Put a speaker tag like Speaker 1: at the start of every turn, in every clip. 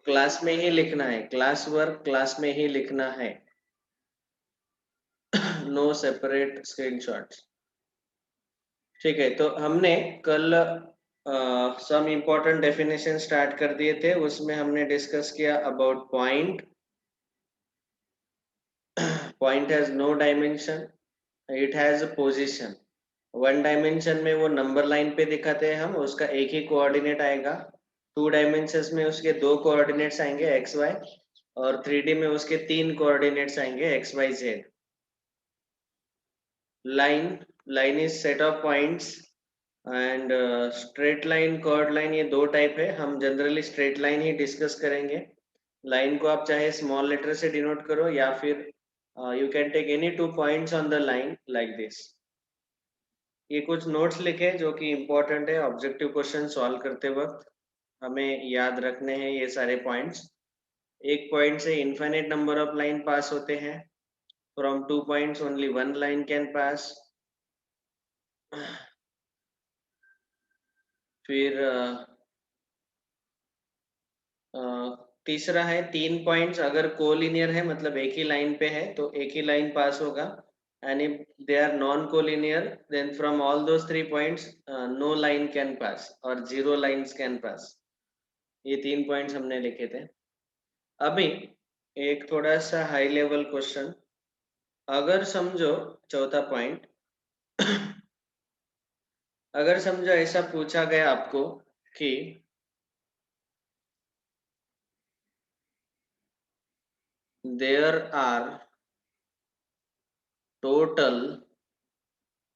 Speaker 1: Class में ही लिखना है, क्लास वर्क क्लास में ही लिखना है। No separate screenshots. ठीक है, तो हमने कल सम इम्पोर्टेंट डेफिनेशन स्टार्ट कर दिए थे। उसमें हमने डिस्कस किया about point. Point has no dimension, it has a position. One dimension में वो नंबर लाइन पे दिखाते हैं हम, उसका एक ही कोऑर्डिनेट आएगा। टू डायमेंशंस में उसके दो कोऑर्डिनेट्स आएंगे एक्स वाई, और 3D में उसके तीन कोऑर्डिनेट्स आएंगे x y z. Line is set of points and straight line, curved line, ये दो टाइप है। हम जनरली स्ट्रेट लाइन ही डिस्कस करेंगे। लाइन को आप चाहे स्मॉल लेटर से डिनोट करो या फिर you can take any two points on the line like this. ये कुछ नोट्स लिखे जो कि इम्पोर्टेंट है ऑब्जेक्टिव क्वेश्चन सॉल्व करते वक्त, हमें याद रखने हैं ये सारे पॉइंट्स। एक पॉइंट से इनफाइनाइट नंबर ऑफ लाइन पास होते हैं। From 2 points only one line can पास। फिर तीसरा है 3 पॉइंट्स अगर कोलिनियर है, मतलब एक ही लाइन पे है तो एक ही लाइन पास होगा। And if they are non collinear then from all those 3 points no line can pass or 0 lines can pass. ये 3 पॉइंट्स हमने लिखे थे। अभी एक थोड़ा सा हाई लेवल क्वेश्चन। अगर समझो चौथा पॉइंट, अगर समझो ऐसा पूछा गया आपको कि there are total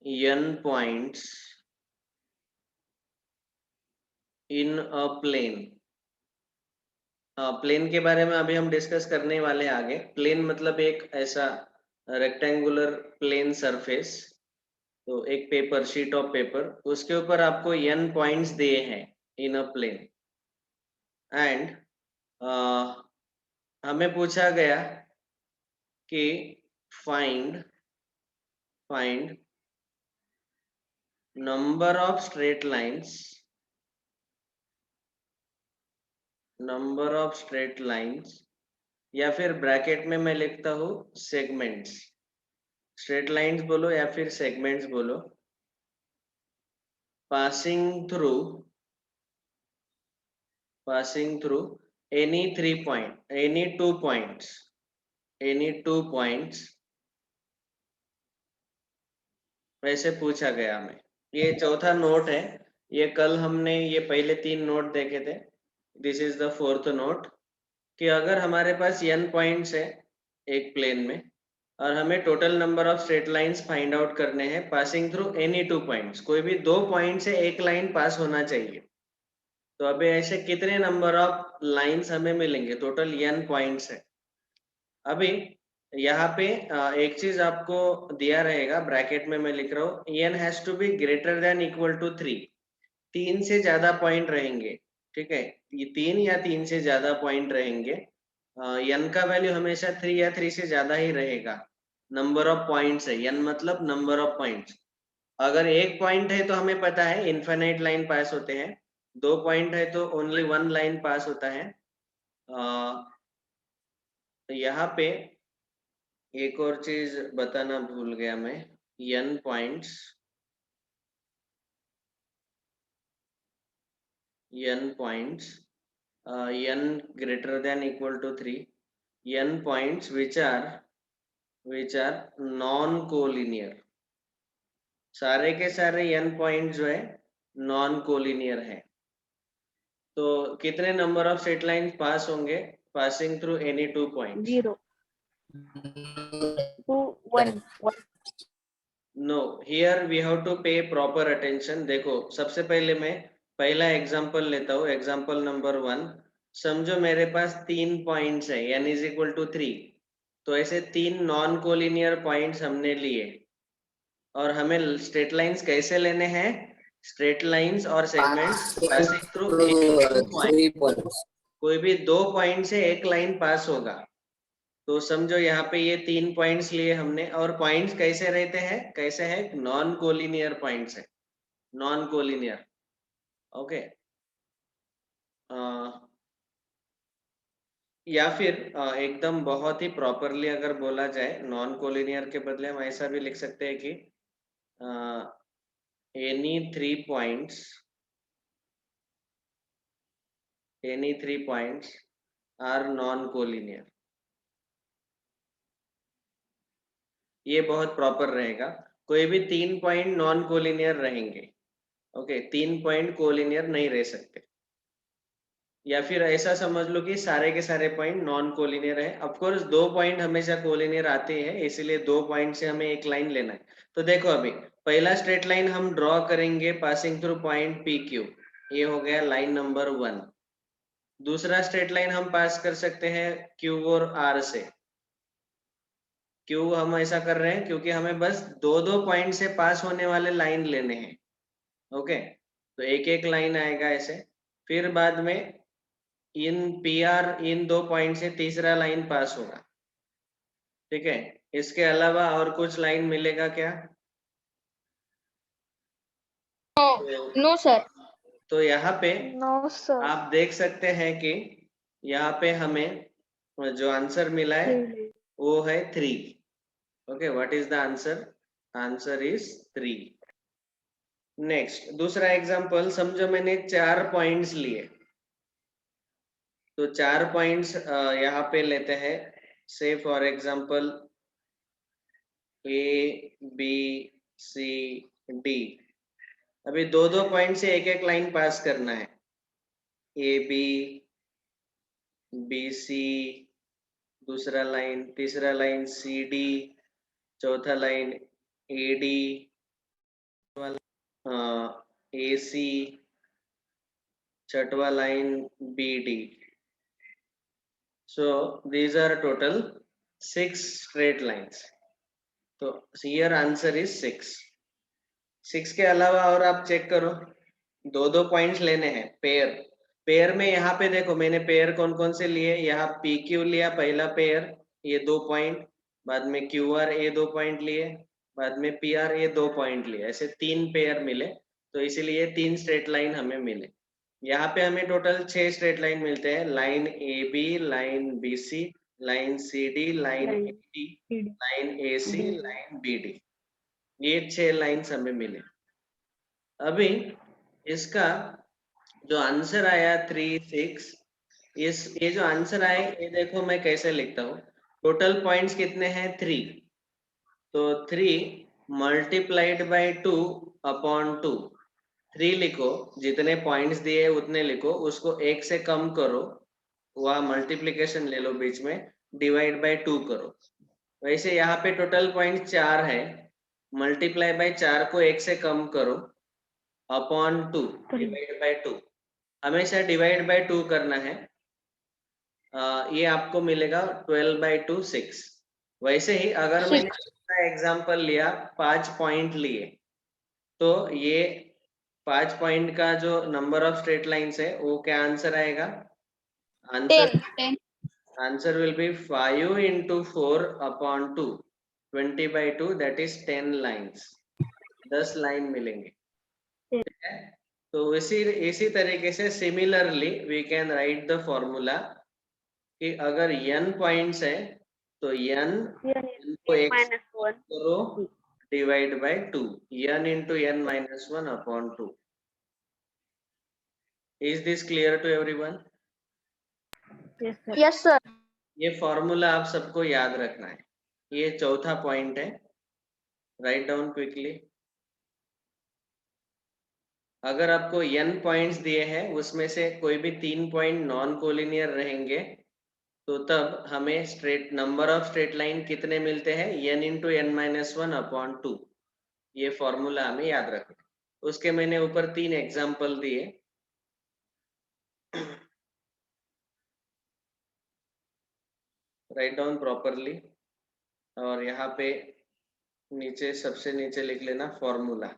Speaker 1: n points in a plane. Plane के बारे में अभी हम डिस्कस करने वाले आगे। प्लेन मतलब एक ऐसा रेक्टेंगुलर प्लेन सरफेस, तो एक पेपर, शीट ऑफ पेपर, उसके ऊपर आपको n पॉइंट्स दिए हैं इन अ प्लेन। एंड हमें पूछा गया कि find number of straight lines, या फिर ब्रैकेट में मैं लिखता हूं सेगमेंट्स। स्ट्रेट लाइन्स बोलो या फिर सेगमेंट्स बोलो, passing through any 3 point, any two points वैसे पूछा गया हमें। ये चौथा नोट है। ये कल हमने ये पहले 3 नोट देखे थे, this is the fourth note. कि अगर हमारे पास n पॉइंट्स है एक प्लेन में और हमें total number of straight lines find out करने हैं पासिंग थ्रू एनी 2 पॉइंट्स, कोई भी 2 पॉइंट से एक लाइन पास होना चाहिए। तो अभी ऐसे कितने नंबर ऑफ लाइंस हमें मिलेंगे? टोटल n पॉइंट्स है। अभी यहाँ पे एक चीज आपको दिया रहेगा, ब्रैकेट में मैं लिख रहा हूँ n has to be greater than equal to 3। 3 से ज्यादा पॉइंट रहेंगे, ठीक है, ये 3 या 3 से ज्यादा पॉइंट रहेंगे। n का वैल्यू हमेशा 3 या 3 से ज्यादा ही रहेगा। नंबर ऑफ पॉइंट्स है, n मतलब नंबर ऑफ पॉइंट्स। अगर एक पॉइंट है तो हमें पता है इनफाइनाइट लाइन पास होते हैं, 2 पॉइंट है तो ओनली 1 लाइन पास होता है। तो यहाँ पे एक और चीज बताना भूल गया मैं, n points, n greater than equal to 3, n points which are non collinear। सारे के सारे n पॉइंट जो है नॉन कोलिनियर है। तो कितने number of straight line pass होंगे passing through any 2 points?
Speaker 2: 0, 2, 1, 1.
Speaker 1: No, here we have to pay proper attention. देखो सबसे पहले मैं पहला एग्जांपल लेता हूँ, एग्जांपल नंबर 1। समझो मेरे पास 3 पॉइंट्स है, n इज इक्वल टू 3। तो ऐसे 3 नॉन कोलिनियर पॉइंट्स हमने लिए और हमें स्ट्रेट लाइंस कैसे लेने हैं? स्ट्रेट लाइंस और segments passing through any 2 point.
Speaker 3: 3 points.
Speaker 1: कोई भी 2 पॉइंट से एक लाइन पास होगा। तो समझो यहाँ पे ये 3 पॉइंट्स लिए हमने, और पॉइंट्स कैसे रहते हैं, कैसे है? नॉन कोलिनियर पॉइंट्स है, नॉन कोलिनियर। ओके, या फिर एकदम बहुत ही प्रॉपरली अगर बोला जाए नॉन कोलिनियर के बदले हम ऐसा भी लिख सकते हैं कि any 3 points are non-collinear। ये बहुत प्रॉपर रहेगा। कोई भी 3 पॉइंट नॉन कोलिनियर रहेंगे, ओके, 3 पॉइंट कोलिनियर नहीं रह सकते। या फिर ऐसा समझ लो कि सारे के सारे पॉइंट नॉन कोलिनियर है। ऑफ कोर्स 2 पॉइंट हमेशा कोलिनियर आते हैं, इसीलिए 2 पॉइंट से हमें एक लाइन लेना है। तो देखो अभी पहला स्ट्रेट लाइन हम ड्रॉ करेंगे passing through point P Q, ये हो गया लाइन नंबर 1। दूसरा स्ट्रेट लाइन हम पास कर सकते हैं क्यू और आर से। क्यों हम ऐसा कर रहे हैं? क्योंकि हमें बस दो दो पॉइंट से पास होने वाले लाइन लेने हैं, ओके। तो एक एक लाइन आएगा ऐसे, फिर बाद में in P are in 2 point से तीसरा लाइन पास होगा, ठीक है। इसके अलावा और कुछ लाइन मिलेगा क्या?
Speaker 2: No sir.
Speaker 1: तो यहाँ पे
Speaker 2: नो सर।
Speaker 1: आप देख सकते हैं कि यहाँ पे हमें जो आंसर मिला है वो है 3। Okay, what is the answer? Answer is 3। Next दूसरा एग्जांपल समझो, मैंने 4 पॉइंट्स लिए। तो 4 पॉइंट्स यहाँ पे लेते हैं, say for example A B C D. अभी दो दो पॉइंट से एक एक लाइन पास करना है, ए बी बी सी, दूसरा लाइन, तीसरा लाइन सी डी, चौथा line A D, A C, छठवा line B D. So these are total 6 straight lines. तो here answer is 6। 6 के अलावा और आप चेक करो, दो दो पॉइंट्स लेने हैं पेयर। पेयर में यहाँ पे देखो मैंने पेयर कौन कौन से लिए, यहाँ पी क्यू लिया पहला पेयर, ये 2 पॉइंट, बाद में क्यू आर ये 2 पॉइंट लिए, बाद में पी आर ये 2 पॉइंट लिए, ऐसे 3 पेयर मिले। तो इसीलिए 3 स्ट्रेट लाइन हमें मिले। यहाँ पे हमें टोटल 6 स्ट्रेट लाइन मिलते हैं, line A B, line B C, line C D, line A D, line A C, line B D. ये 6 लाइन्स हमें मिले। अभी इसका जो आंसर आया 3 6, ये जो आंसर आए ये देखो मैं कैसे लिखता हूँ। टोटल पॉइंट्स कितने हैं? 3। तो 3 मल्टीप्लाइड बाई 2 अपॉन 2। 3 लिखो, जितने पॉइंट्स दिए उतने लिखो, उसको 1 से कम करो, वहाँ मल्टीप्लीकेशन ले लो बीच में, डिवाइड बाई 2 करो। वैसे यहाँ पे टोटल पॉइंट 4 है, मल्टीप्लाई बाई 4 को 1 से कम करो, अपॉन 2 डिवाइड बाई 2। हमेशा डिवाइड बाई 2 करना है। ये आपको मिलेगा 12 बाई 2 6। वैसे ही अगर मैंने एग्जांपल लिया 5 पॉइंट लिए, तो ये 5 पॉइंट का जो नंबर ऑफ स्ट्रेट लाइन्स है वो क्या आंसर आएगा? Answer will be 5 into 4 upon 2, 20 by 2, that is 10 lines। 10 line मिलेंगे, ठीक है। तो इसी तरीके से similarly we can write the formula कि अगर n पॉइंट्स है तो n को एक करो divide by 2, n into n minus 1 upon 2। Is this clear to everyone?
Speaker 2: Yes sir.
Speaker 1: ये फॉर्मूला आप सबको याद रखना है। ये चौथा पॉइंट है, राइट डाउन क्विकली। अगर आपको n पॉइंट्स दिए हैं उसमें से कोई भी 3 पॉइंट नॉन कोलिनियर रहेंगे, तो तब हमें straight number of straight line कितने मिलते हैं? n into n minus 1 upon 2। ये फॉर्मूला हमें याद रखना। उसके मैंने ऊपर 3 एग्जाम्पल दिए। राइट डाउन प्रॉपरली, और यहाँ पे नीचे सबसे नीचे लिख लेना formula.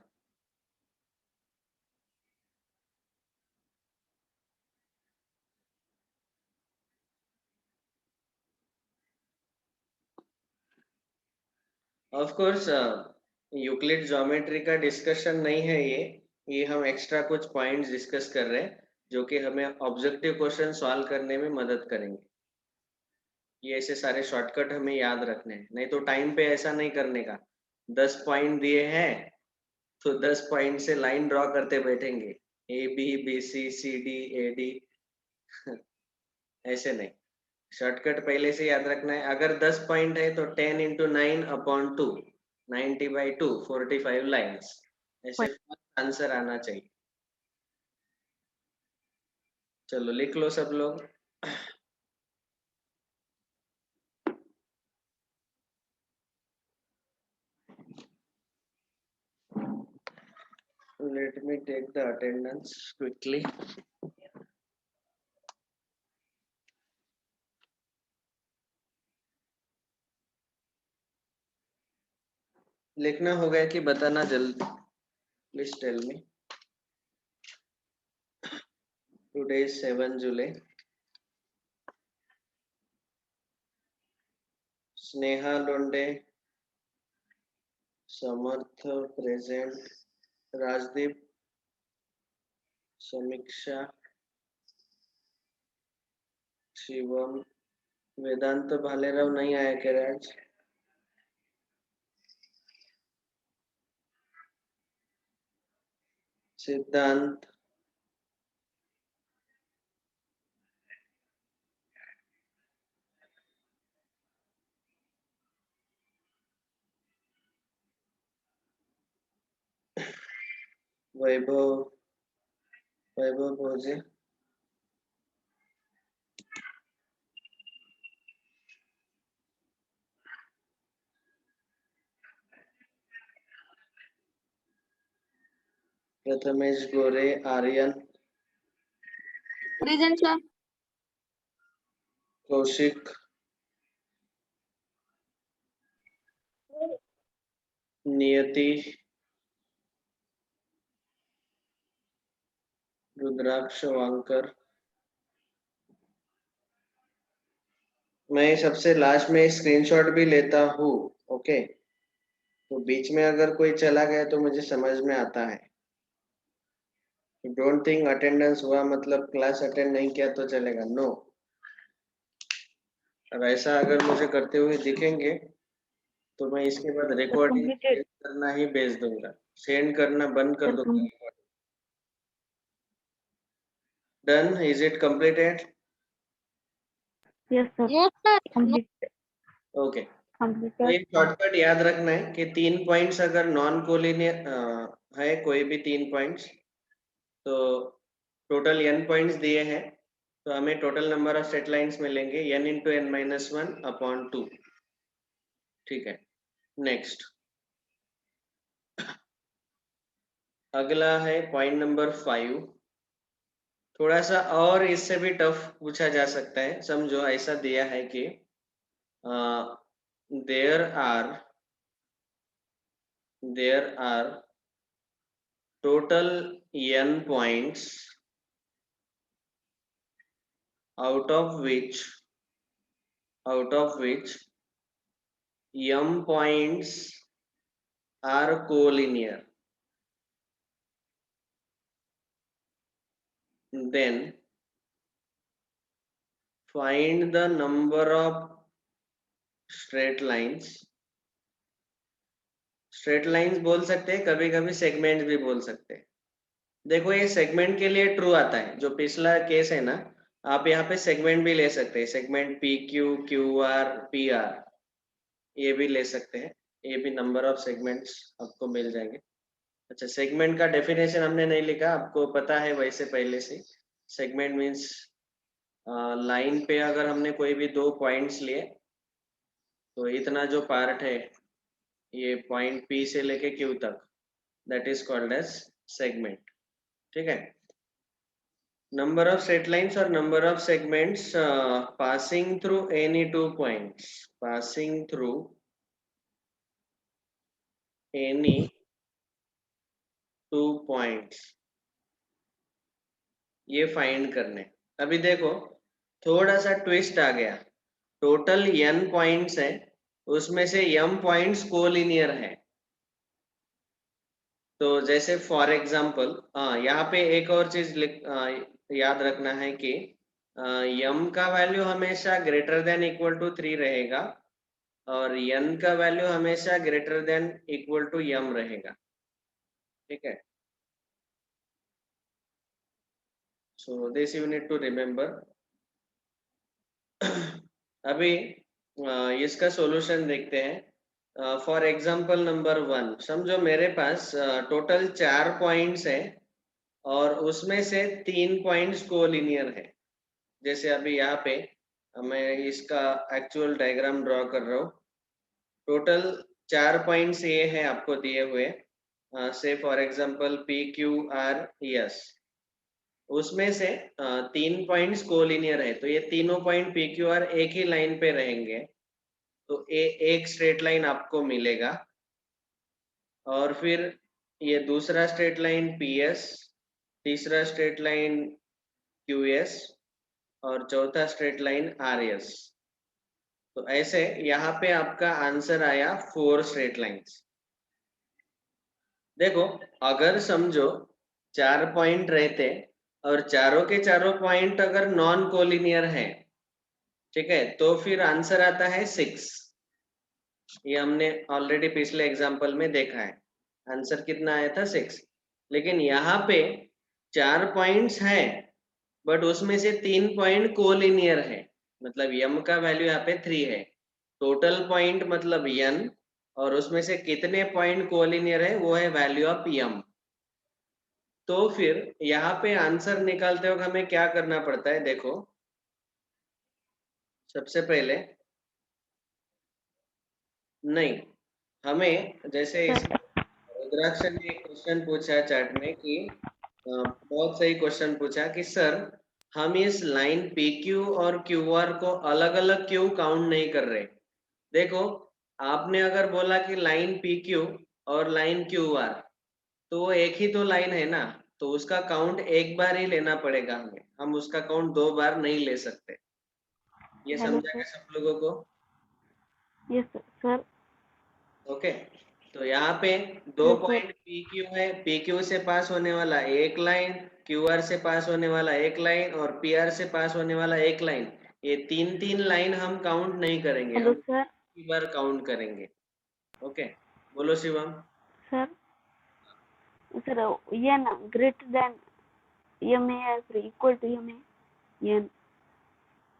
Speaker 1: Of course Euclid geometry का डिस्कशन नहीं है ये हम एक्स्ट्रा कुछ पॉइंट्स डिस्कस कर रहे हैं जो कि हमें ऑब्जेक्टिव क्वेश्चन सॉल्व करने में मदद करेंगे। ये ऐसे सारे शॉर्टकट हमें याद रखने हैं, नहीं तो टाइम पे ऐसा नहीं करने का। 10 पॉइंट दिए हैं तो 10 पॉइंट से लाइन ड्रॉ करते बैठेंगे, A B B C C D A D ऐसे नहीं। शॉर्टकट पहले से याद रखना है। अगर 10 पॉइंट है तो 10 इंटू 9/2, 90/2, 45 लाइन्स, ऐसे आंसर आना चाहिए। चलो लिख लो सब लोग। Let me take the attendance quickly. लिखना हो गया कि बताना जल्दी, please tell me. Today is 7 जुलाई। स्नेहा लोंडे, समर्थ प्रेजेंट, राजदीप, समीक्षा, शिवम, वेदांत भालेराव नहीं आया क्या राज? सिद्धांत, वैभव, वैभव भोजे, प्रथमेश गोरे, आर्यन,
Speaker 2: Present, sir.
Speaker 1: कौशिक, नियति, रुद्राक्ष वांकर। मैं सबसे लास्ट में स्क्रीनशॉट भी लेता हूँ, ओके? तो बीच में अगर कोई चला गया तो मुझे समझ में आता है। डोंट थिंक अटेंडेंस हुआ मतलब क्लास अटेंड नहीं किया तो चलेगा, नो। अब ऐसा अगर मुझे करते हुए दिखेंगे तो मैं इसके बाद रिकॉर्डिंग
Speaker 2: Completed.
Speaker 1: करना ही भेज दूंगा, सेंड करना बंद कर
Speaker 2: Sir,
Speaker 1: दूंगा। Done, is it completed?
Speaker 2: yes, sir. No, sir. Complete.
Speaker 1: Okay. तो
Speaker 2: Completed.
Speaker 1: एक शॉर्टकट याद रखना है कि 3 पॉइंट्स अगर नॉन कोलिनियर है, कोई भी 3 पॉइंट्स, तो टोटल n पॉइंट्स दिए हैं, तो हमें total number of set lines मिलेंगे n इंटू n-1/2। ठीक है, नेक्स्ट अगला है पॉइंट नंबर 5। थोड़ा सा और इससे भी टफ पूछा जा सकता है। समझो ऐसा दिया है कि there are total n points, out of which m points are collinear. Then find the number of straight lines. Straight lines बोल सकते हैं, कभी कभी सेगमेंट भी बोल सकते हैं। देखो ये सेगमेंट के लिए ट्रू आता है, जो पिछला केस है ना, आप यहाँ पे सेगमेंट भी ले सकते हैं, segment P Q, Q R, P R, ये भी ले सकते हैं। ये भी नंबर ऑफ सेगमेंट्स आपको मिल जाएंगे। अच्छा, सेगमेंट का डेफिनेशन हमने नहीं लिखा, आपको पता है वैसे पहले से। सेगमेंट मीन्स लाइन पे अगर हमने कोई भी 2 पॉइंट्स लिए तो इतना जो पार्ट है ये पॉइंट P से लेके Q तक, that is called as segment. ठीक है, नंबर ऑफ सेट लाइन्स और number of segments passing through any 2 points, passing through any 2 points, ये फाइंड करने। अभी देखो थोड़ा सा ट्विस्ट आ गया, टोटल n पॉइंट्स है, उसमें से m पॉइंट्स कोलिनियर है। तो जैसे फॉर एग्जांपल यहाँ पे एक और चीज याद रखना है कि यम का वैल्यू हमेशा ग्रेटर देन इक्वल टू 3 रहेगा और n का वैल्यू हमेशा ग्रेटर देन इक्वल टू यम रहेगा, ठीक है। So this you need to remember. अभी इसका सॉल्यूशन देखते हैं। फॉर एग्जांपल नंबर 1, समझो मेरे पास टोटल 4 पॉइंट्स है और उसमें से 3 पॉइंट्स कोलिनियर है। जैसे अभी यहाँ पे मैं इसका एक्चुअल डायग्राम ड्रॉ कर रहा हूँ। टोटल 4 पॉइंट्स ये है आपको दिए हुए, से for example P Q R S. उसमें से 3 पॉइंट्स कोलिनियर है, तो ये तीनों पॉइंट पी क्यू आर एक ही लाइन पे रहेंगे, तो एक स्ट्रेट लाइन आपको मिलेगा। और फिर ये दूसरा स्ट्रेट लाइन पी एस, तीसरा स्ट्रेट लाइन क्यू एस और चौथा स्ट्रेट लाइन आर एस। तो ऐसे यहाँ पे आपका आंसर आया 4 स्ट्रेट लाइन्स। देखो, अगर समझो 4 पॉइंट रहते और चारों के चारों पॉइंट अगर नॉन कोलिनियर है, ठीक है, तो फिर आंसर आता है 6। ये हमने ऑलरेडी पिछले एग्जांपल में देखा है। आंसर कितना आया था? 6। लेकिन यहाँ पे 4 पॉइंट्स है बट उसमें से 3 पॉइंट कोलिनियर है, मतलब यम का वैल्यू यहाँ पे 3 है। टोटल पॉइंट मतलब n, और उसमें से कितने पॉइंट कोलिनियर है वो है वैल्यू ऑफ यम। तो फिर यहाँ पे आंसर निकालते वक्त हमें क्या करना पड़ता है? देखो, सबसे पहले नहीं, हमें जैसे
Speaker 2: सर
Speaker 1: इसमें रुद्राक्ष ने एक क्वेश्चन पूछा चैट में कि बहुत सही क्वेश्चन पूछा कि सर हम इस लाइन पी क्यू और क्यू आर को अलग अलग क्यों काउंट नहीं कर रहे? देखो, आपने अगर बोला कि लाइन पी क्यू और लाइन क्यू आर, तो वो एक ही तो लाइन है ना, तो उसका काउंट एक बार ही लेना पड़ेगा हमें, हम उसका काउंट 2 बार नहीं ले सकते। ये
Speaker 2: हेलो
Speaker 1: समझा
Speaker 2: सर।
Speaker 1: क्या सब लोगों को?
Speaker 2: Yes sir.
Speaker 1: ओके, तो यहाँ पे 2
Speaker 2: yes sir.
Speaker 1: Point P Q है, पी क्यू से पास होने वाला एक लाइन, क्यू आर से पास होने वाला एक लाइन और पी आर से पास होने वाला एक लाइन। ये 3 लाइन हम काउंट नहीं करेंगे,
Speaker 2: हेलो
Speaker 1: हम
Speaker 2: सर।
Speaker 1: एक बार काउंट करेंगे। ओके, बोलो Shivam.
Speaker 2: Sir sir n greater than m है फिर इक्वल टू एम है n.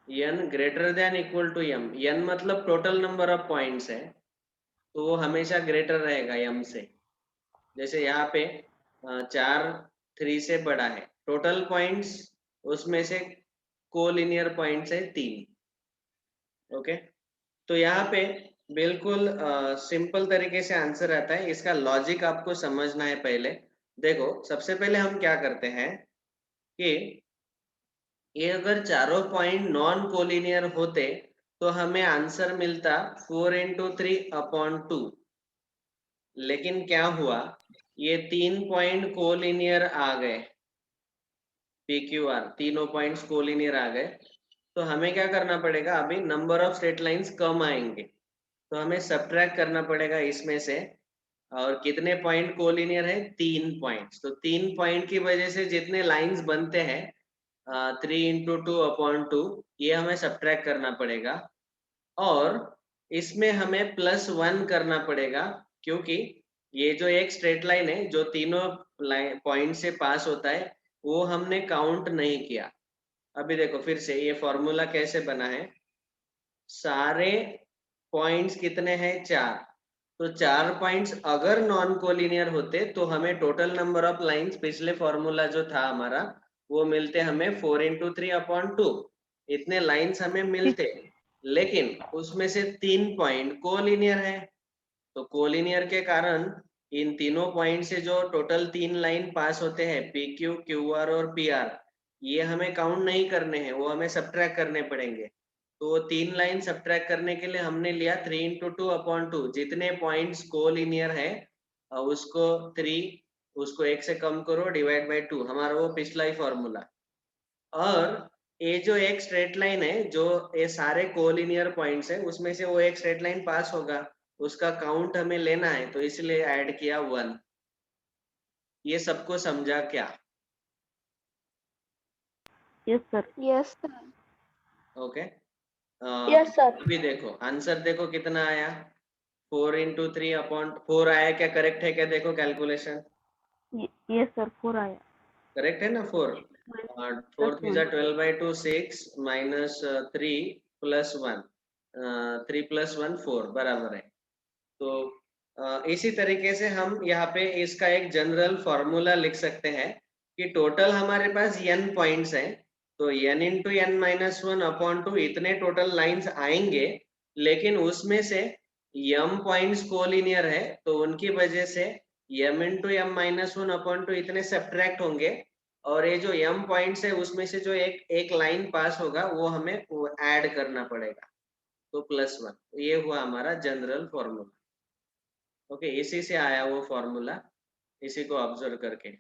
Speaker 1: n greater than equal to m, n मतलब टोटल नंबर ऑफ पॉइंट्स है, तो वो हमेशा ग्रेटर रहेगा m से। जैसे यहाँ पे 4 3 से बड़ा है, टोटल पॉइंट्स उसमें से कोलिनियर पॉइंट्स है 3। ओके, तो यहाँ पे बिल्कुल सिंपल तरीके से आंसर आता है। इसका लॉजिक आपको समझना है पहले। देखो, सबसे पहले हम क्या करते हैं कि ये अगर चारों पॉइंट नॉन कोलिनियर होते तो हमें आंसर मिलता 4 इंटू 3/2। लेकिन क्या हुआ, ये 3 पॉइंट कोलिनियर आ गए, पी क्यू आर तीनों पॉइंट्स कोलिनियर आ गए, तो हमें क्या करना पड़ेगा? अभी नंबर ऑफ स्ट्रेट लाइंस कम आएंगे, तो हमें सब्ट्रैक्ट करना पड़ेगा इसमें से। और कितने पॉइंट कोलिनियर है? 3 पॉइंट्स। तो 3 पॉइंट की वजह से जितने लाइंस बनते हैं 3 इंटू 2/2, ये हमें सब्ट्रैक्ट करना पड़ेगा। और इसमें हमें +1 करना पड़ेगा, क्योंकि ये जो एक स्ट्रेट लाइन है जो तीनों पॉइंट से पास होता है वो हमने काउंट नहीं किया। अभी देखो फिर से ये फॉर्मूला कैसे बना है। सारे पॉइंट्स कितने हैं? 4। तो 4 पॉइंट्स अगर नॉन कोलिनियर होते तो हमें टोटल नंबर ऑफ लाइंस, पिछले फॉर्मूला जो था हमारा, वो मिलते हमें 4 इंटू 3/2। इतने लाइंस हमें मिलते, लेकिन उसमें से 3 पॉइंट कोलिनियर है। तो कोलिनियर के कारण इन तीनों पॉइंट से जो टोटल 3 लाइन पास होते हैं, पी क्यू, क्यू आर और पी आर, ये हमें काउंट नहीं करने हैं, वो हमें सब्ट्रैक्ट करने पड़ेंगे। तो वो 3 लाइन सब्ट्रैक्ट करने के लिए हमने लिया 3 इंटू 2/2। जितने पॉइंट्स कोलिनियर है उसको 3, उसको 1 से कम करो, डिवाइड बाई 2, हमारा वो पिछला ही फॉर्मूला। और ये जो एक स्ट्रेट लाइन है, जो ये सारे कोलिनियर पॉइंट्स है उसमें से वो एक स्ट्रेट लाइन पास होगा, उसका काउंट हमें लेना है, तो इसलिए ऐड किया 1। ये सबको समझा क्या?
Speaker 2: Yes, sir.
Speaker 3: Yes, sir.
Speaker 1: Okay
Speaker 3: Yes, sir.
Speaker 1: अभी देखो आंसर देखो कितना आया 4 into 3 upon 4 आया क्या करेक्ट है क्या देखो कैलकुलेशन
Speaker 2: Yes, sir. 4 आया.
Speaker 1: करेक्ट है ना 4 4
Speaker 2: Plus
Speaker 1: 3
Speaker 2: 1.
Speaker 1: 12/2 6 minus 3 plus 1 3 plus 1 4 बराबर है तो इसी तरीके से हम यहाँ पे इसका एक जनरल फॉर्मूला लिख सकते हैं कि टोटल हमारे पास n पॉइंट्स हैं तो n into n minus one upon two इतने टोटल लाइंस आएंगे लेकिन उसमें से m पॉइंट्स कोलिनियर है तो उनकी वजह से m into m minus one upon two इतने सब्ट्रैक्ट होंगे और ये जो m पॉइंट्स है उसमें से जो एक लाइन पास होगा वो हमें ऐड करना पड़ेगा तो +1 ये हुआ हमारा जनरल फॉर्मूला ओके इसी से आया वो फॉर्मूला इसी को ऑब्जर्व करके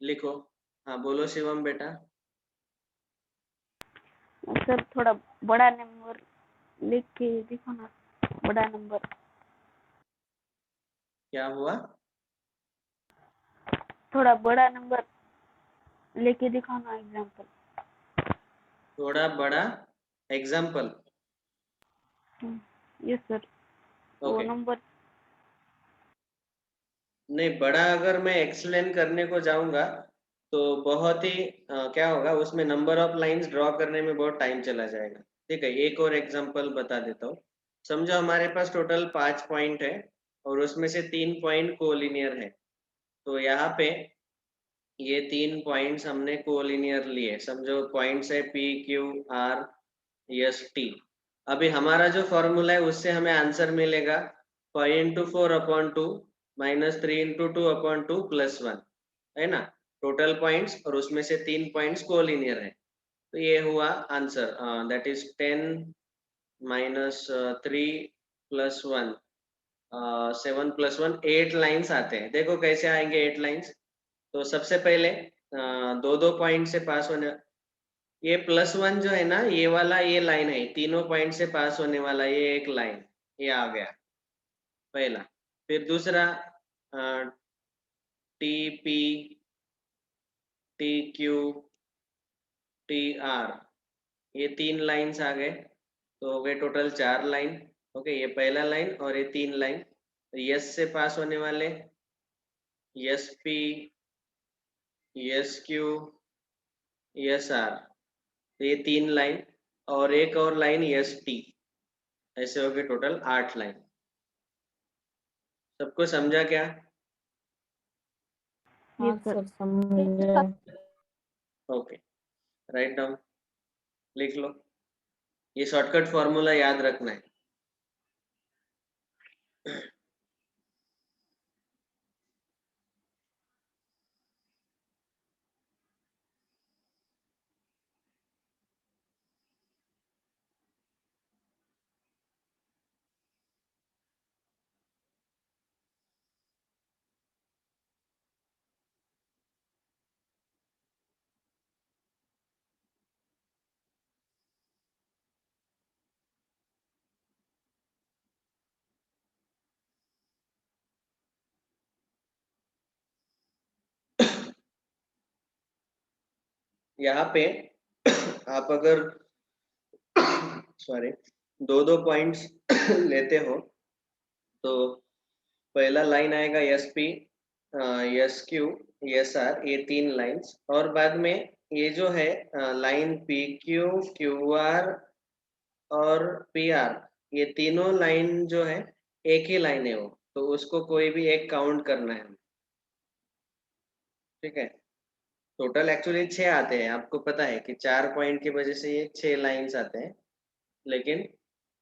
Speaker 1: लिखो हाँ बोलो शिवम बेटा
Speaker 2: सर थोड़ा बड़ा नंबर लिख के दिखो ना. बड़ा नंबर.
Speaker 1: क्या हुआ
Speaker 2: थोड़ा बड़ा नंबर लेके दिखाओ ना एग्जांपल.
Speaker 1: थोड़ा बड़ा एग्जाम्पल
Speaker 2: यस सर. वो
Speaker 1: ओके
Speaker 2: नंबर.
Speaker 1: नहीं बड़ा अगर मैं एक्सप्लेन करने को जाऊंगा तो बहुत ही क्या होगा उसमें नंबर ऑफ लाइंस ड्रॉ करने में बहुत टाइम चला जाएगा ठीक है एक और एग्जांपल बता देता हूँ समझो हमारे पास टोटल 5 पॉइंट है और उसमें से 3 पॉइंट कोलिनियर है तो यहाँ पे ये 3 पॉइंट्स हमने कोलिनियर लिए समझो पॉइंट्स है P Q R S T अभी हमारा जो फॉर्मूला है उससे हमें आंसर मिलेगा 5 into 4/2 माइनस 3 into 2/2 +1 है ना टोटल पॉइंट्स और उसमें से 3 पॉइंट्स कोलिनियर है तो ये हुआ answer that is 10 minus 3 + 1 7 + 1 8 lines आते हैं देखो कैसे आएंगे 8 लाइन्स तो सबसे पहले दो दो पॉइंट से पास होने ये +1 जो है ना ये वाला ये लाइन है तीनों पॉइंट से पास होने वाला ये एक लाइन ये आ गया पहला फिर दूसरा T P T Q T R ये 3 लाइन्स आ गए तो हो गए टोटल 4 लाइन ओके ये पहला लाइन और ये 3 लाइन यस से पास होने वाले S P S Q S R तो ये 3 लाइन और एक और लाइन यस टी ऐसे हो गए टोटल 8 लाइन सबको समझा क्या
Speaker 2: यस सर.
Speaker 3: सर समझे.
Speaker 1: ओके राइट डाउन लिख लो ये शॉर्टकट फॉर्मूला याद रखना है यहाँ पे आप अगर सॉरी दो दो पॉइंट्स लेते हो तो पहला लाइन आएगा S P S Q S R ये 3 लाइंस और बाद में ये जो है line P Q Q R और पी आर ये तीनों लाइन जो है एक ही लाइन है वो तो उसको कोई भी एक काउंट करना है ठीक है टोटल एक्चुअली 6 आते हैं आपको पता है कि 4 पॉइंट की वजह से ये 6 लाइंस आते हैं लेकिन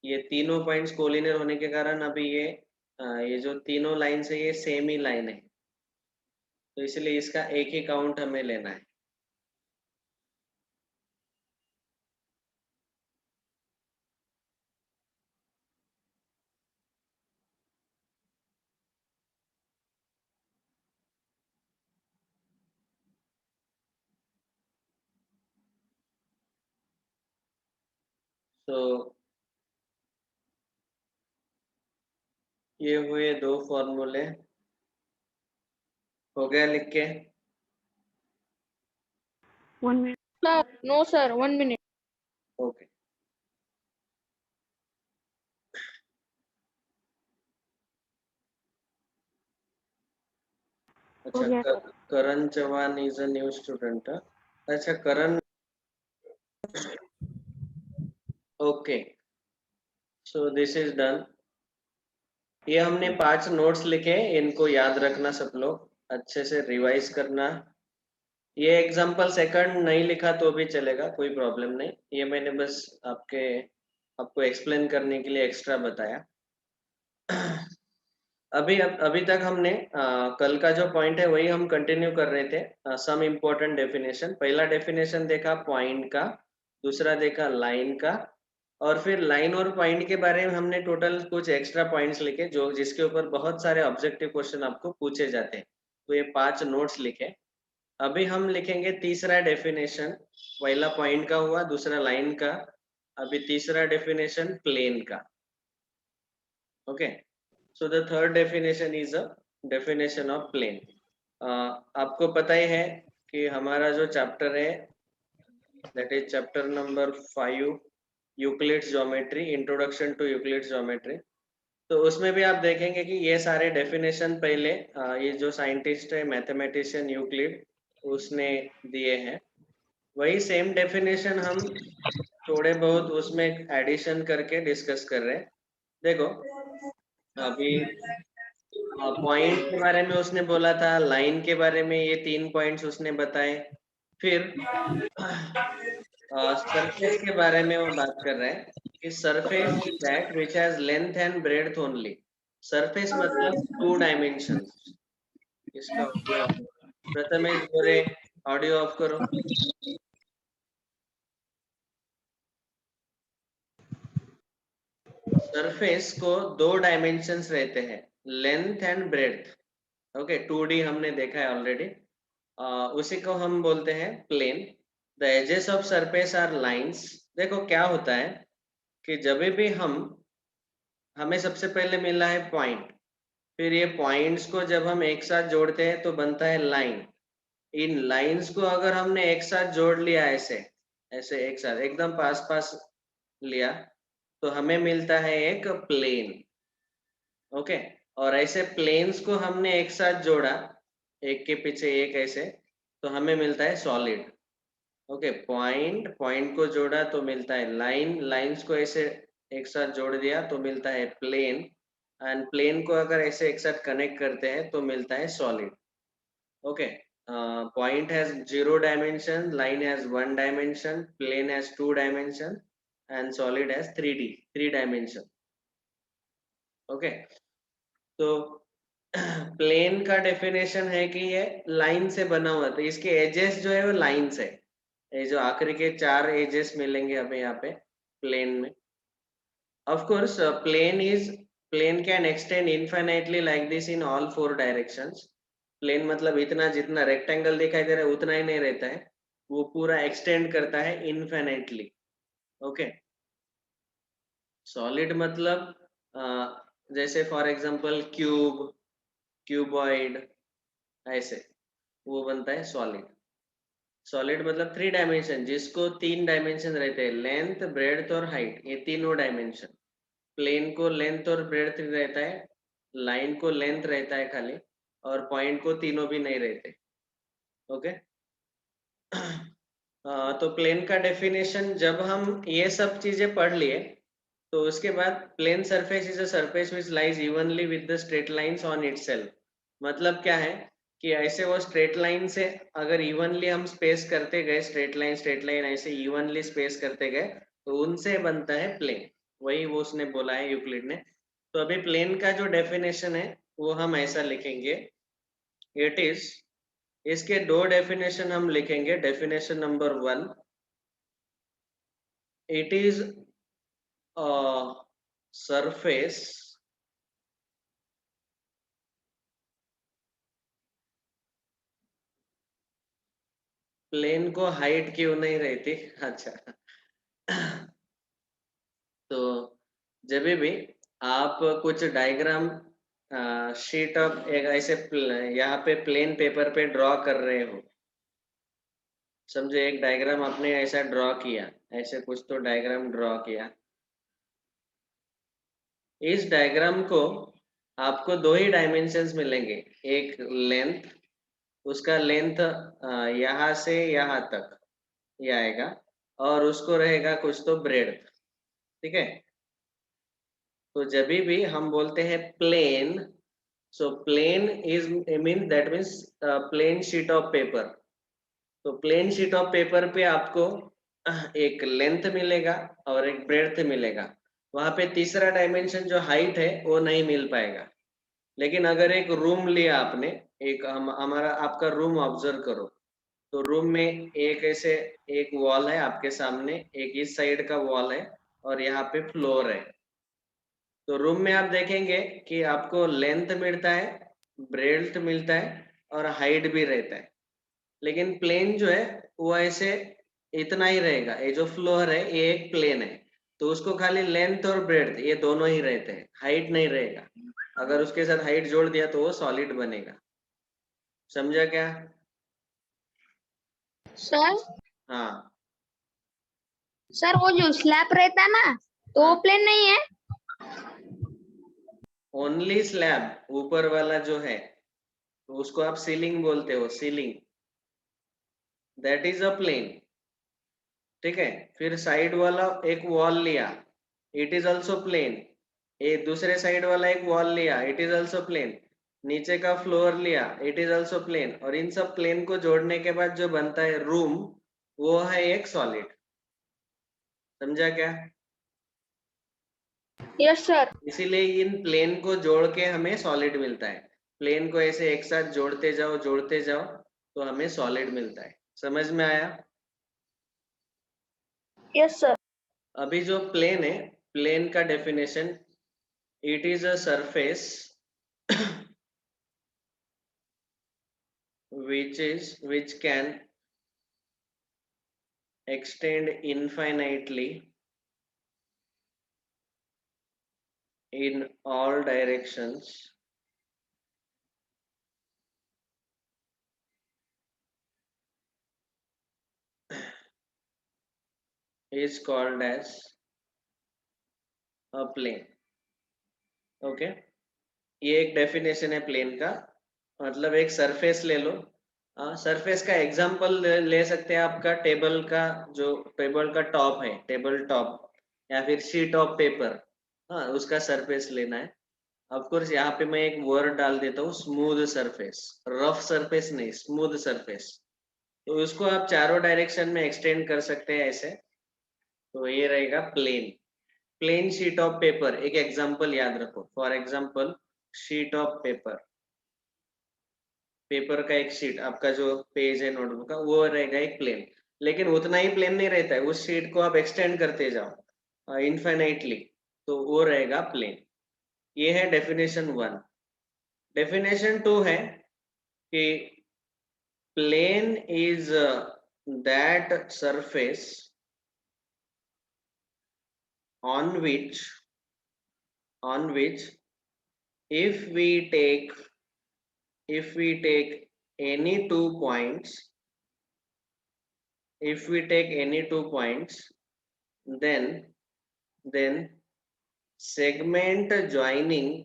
Speaker 1: ये तीनों पॉइंट्स कोलिनियर होने के कारण अभी ये जो तीनों लाइंस है ये सेम ही लाइन है तो इसलिए इसका एक ही काउंट हमें लेना है तो ये हुए 2 फॉर्मूले हो गया लिख के
Speaker 2: 1 minute.
Speaker 3: Sir, no sir, 1 minute.
Speaker 1: Okay
Speaker 2: हो
Speaker 1: अच्छा
Speaker 2: गया sir.
Speaker 1: Karan Chauhan is a new student. अच्छा Karan okay so this is done. ये हमने 5 नोट्स लिखे, इनको याद रखना सब लोग, अच्छे से रिवाइज करना। ये एग्जाम्पल सेकंड नहीं लिखा तो भी चलेगा, कोई प्रॉब्लम नहीं, ये मैंने बस आपको एक्सप्लेन करने के लिए एक्स्ट्रा बताया। अभी तक हमने कल का जो पॉइंट है वही हम कंटिन्यू कर रहे थे। सम इम्पोर्टेंट डेफिनेशन, पहला डेफिनेशन देखा पॉइंट का, दूसरा देखा लाइन का, और फिर लाइन और पॉइंट के बारे में हमने टोटल कुछ एक्स्ट्रा पॉइंट्स लिखे जो जिसके ऊपर बहुत सारे ऑब्जेक्टिव क्वेश्चन आपको पूछे जाते हैं। तो ये 5 नोट्स लिखे। अभी हम लिखेंगे तीसरा डेफिनेशन, पहला पॉइंट का हुआ, दूसरा लाइन का, अभी तीसरा डेफिनेशन प्लेन का। Okay so the third definition is a definition of plane. आपको पता ही है कि हमारा जो चैप्टर है that is chapter number 5 Euclid's geometry, introduction to Euclid's geometry. तो उसमें भी आप देखेंगे कि ये सारे डेफिनेशन पहले ये जो साइंटिस्ट है मैथमेटिशियन यूक्लिड उसने दिए हैं। वही सेम डेफिनेशन हम थोड़े बहुत उसमें एडिशन करके डिस्कस कर रहे हैं। देखो अभी पॉइंट के बारे में उसने बोला था, लाइन के बारे में ये 3 पॉइंट्स उसने बताए, फिर सरफेस के बारे में वो बात कर रहे हैं कि surface is that which has length and breadth only. Surface मतलब 2 डायमेंशंस। इसका audio Prathamesh Gore audio of करो। सरफेस को 2 डायमेंशंस रहते हैं, length and breadth. Okay 2D हमने देखा है ऑलरेडी। उसी को हम बोलते हैं plane. The edges of surface are lines. देखो क्या होता है कि जब भी हमें सबसे पहले मिला है पॉइंट, फिर ये पॉइंट्स को जब हम एक साथ जोड़ते हैं तो बनता है लाइन। इन लाइंस को अगर हमने एक साथ जोड़ लिया ऐसे ऐसे एक साथ एकदम पास पास लिया तो हमें मिलता है एक प्लेन। ओके और ऐसे प्लेन्स को हमने एक साथ जोड़ा एक के पीछे एक ऐसे, तो हमें मिलता है सॉलिड। ओके पॉइंट पॉइंट को जोड़ा तो मिलता है लाइन, लाइंस को ऐसे एक साथ जोड़ दिया तो मिलता है प्लेन, एंड प्लेन को अगर ऐसे एक साथ कनेक्ट करते हैं तो मिलता है solid. Okay point has 0 dimension, line has 1 dimension, plane has 2 dimension and solid has 3 dimension. Okay तो प्लेन का डेफिनेशन है कि ये लाइन से बना हुआ, तो इसके एजेस जो है वो लाइन से, ये जो आखिरी के 4 एजेस मिलेंगे हमें यहाँ पे प्लेन में। Of course plane can extend infinitely like this in all 4 directions. Plane मतलब इतना जितना रेक्टेंगल दिखाई दे रहा है उतना ही नहीं रहता है, वो पूरा एक्सटेंड करता है इनफाइनाइटली। ओके सॉलिड मतलब जैसे फॉर एग्जांपल क्यूबॉइड ऐसे, वो बनता है सॉलिड। सॉलिड मतलब 3 डायमेंशन, जिसको 3 डायमेंशन रहते हैं, लेंथ ब्रेड्थ और हाइट, ये तीनों डायमेंशन। प्लेन को लेंथ और ब्रेड्थ रहता है, लाइन को लेंथ रहता है खाली, और पॉइंट को तीनों भी नहीं रहते। ओके तो प्लेन का डेफिनेशन जब हम ये सब चीजें पढ़ लिए तो उसके बाद plane surface is a surface which lies evenly with the straight lines on itself. मतलब क्या है कि ऐसे वो स्ट्रेट लाइन से अगर इवनली हम स्पेस करते गए, स्ट्रेट लाइन ऐसे इवनली स्पेस करते गए तो उनसे बनता है प्लेन। वही वो उसने बोला है यूक्लिड ने। तो अभी प्लेन का जो डेफिनेशन है वो हम ऐसा लिखेंगे, इट इज, इसके 2 डेफिनेशन हम लिखेंगे। Definition number 1, it is surface plane को हाइट क्यों नहीं रहती। अच्छा तो जब भी आप कुछ डायग्राम शीट ऑफ एक ऐसे यहाँ पे प्लेन पेपर पे ड्रॉ कर रहे हो, समझे, एक डायग्राम आपने ऐसा ड्रॉ किया, ऐसे कुछ तो डायग्राम ड्रॉ किया। इस डायग्राम को आपको दो ही डायमेंशंस मिलेंगे, एक लेंथ, उसका लेंथ यहाँ से यहाँ तक ये आएगा, और उसको रहेगा कुछ तो ब्रेड्थ, ठीक है। तो जब भी हम बोलते हैं plane, so plane is mean that means plane sheet of paper. तो प्लेन शीट ऑफ पेपर पे आपको एक लेंथ मिलेगा और एक ब्रेड्थ मिलेगा। वहां पे तीसरा डायमेंशन जो हाइट है वो नहीं मिल पाएगा। लेकिन अगर एक रूम लिया आपने, एक हमारा आपका रूम ऑब्जर्व करो, तो रूम में एक ऐसे एक वॉल है आपके सामने, एक इस साइड का वॉल है और यहाँ पे फ्लोर है। तो रूम में आप देखेंगे कि आपको लेंथ मिलता है, ब्रेड्थ मिलता है और हाइट भी रहता है। लेकिन प्लेन जो है वो ऐसे इतना ही रहेगा। ये जो फ्लोर है ये एक प्लेन है, तो उसको खाली लेंथ और ब्रेड्थ ये दोनों ही रहते हैं, हाइट नहीं रहेगा। अगर उसके साथ हाइट जोड़ दिया तो वो सॉलिड बनेगा। समझा क्या?
Speaker 3: सर
Speaker 1: हाँ,
Speaker 3: सर वो जो स्लैब रहता है ना, तो वो
Speaker 1: हाँ,
Speaker 3: प्लेन नहीं है।
Speaker 1: ओनली स्लैब ऊपर वाला जो है, तो उसको आप सीलिंग बोलते हो, ceiling, that is a plane, ठीक है। फिर साइड वाला एक वॉल लिया, इट इज ऑल्सो प्लेन। ये दूसरे साइड वाला एक वॉल लिया, इट इज ऑल्सो प्लेन। नीचे का फ्लोर लिया, इट इज ऑल्सो प्लेन। और इन सब प्लेन को जोड़ने के बाद जो बनता है रूम, वो है एक सॉलिड। समझा क्या?
Speaker 3: Yes sir.
Speaker 1: इसीलिए इन प्लेन को जोड़ के हमें सॉलिड मिलता है। प्लेन को ऐसे एक साथ जोड़ते जाओ तो हमें सॉलिड मिलता है। समझ में आया?
Speaker 3: Yes sir.
Speaker 1: अभी जो प्लेन है, प्लेन का definition, it is a surface which can extend infinitely in all directions, is called as a plane. Okay, ये एक डेफिनेशन है प्लेन का। मतलब एक सरफेस ले लो, सरफेस का एग्जांपल ले सकते हैं आपका टेबल का, जो टेबल का टॉप है, टेबल टॉप, या फिर शीट ऑफ पेपर, हाँ उसका सरफेस लेना है। ऑफ कोर्स यहाँ पे मैं एक वर्ड डाल देता हूँ, स्मूथ सरफेस, रफ सरफेस नहीं, स्मूथ सरफेस। तो उसको आप चारों डायरेक्शन में एक्सटेंड कर सकते हैं ऐसे। तो ये रहेगा plane. Plane sheet of paper एक एग्जांपल याद रखो, for example sheet of paper, paper का एक शीट, आपका जो पेज है नोटबुक का, वो रहेगा एक प्लेन। लेकिन उतना ही प्लेन नहीं रहता है, उस शीट को आप एक्सटेंड करते जाओ इनफाइनाइटली, तो वो रहेगा प्लेन। ये है डेफिनेशन 1। डेफिनेशन 2 है कि plane is that surface on which if we take any 2 points, if we take any 2 points, then then segment joining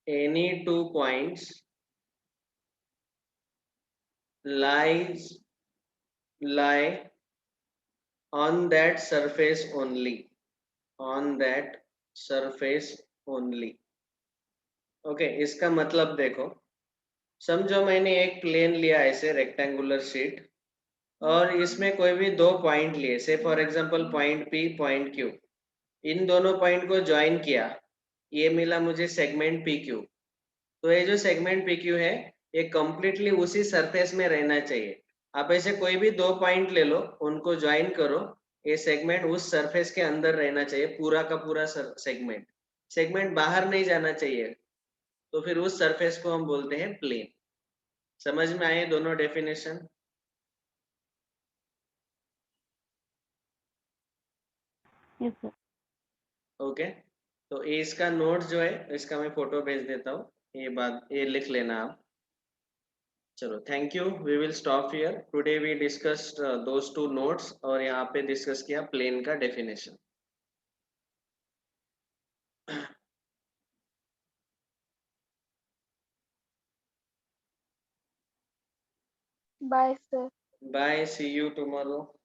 Speaker 1: any 2 points lie on that surface only, on that surface only। Okay, इसका मतलब देखो, समझो मैंने एक plane लिया ऐसे rectangular sheet, और इसमें कोई भी 2 पॉइंट लिए, से for example point P, point Q. इन दोनों पॉइंट को ज्वाइन किया, ये मिला मुझे सेगमेंट पी क्यू। तो ये जो सेगमेंट पी क्यू है, ये कंप्लीटली उसी सरफेस में रहना चाहिए। आप ऐसे कोई भी 2 पॉइंट ले लो, उनको ज्वाइन करो, ये सेगमेंट उस सरफेस के अंदर रहना चाहिए, पूरा का पूरा सेगमेंट, सेगमेंट बाहर नहीं जाना चाहिए। तो फिर उस सरफेस को हम बोलते हैं प्लेन। समझ में आए दोनों डेफिनेशन?
Speaker 2: Yes sir.
Speaker 1: ओके, तो ये इसका नोट जो है, इसका मैं फोटो भेज देता हूँ। ये बात ये लिख लेना आप। चलो thank you, we will stop here. Today we discussed those two notes और यहाँ पे डिस्कस किया प्लेन का definition.
Speaker 3: Bye sir.
Speaker 1: Bye, see you tomorrow.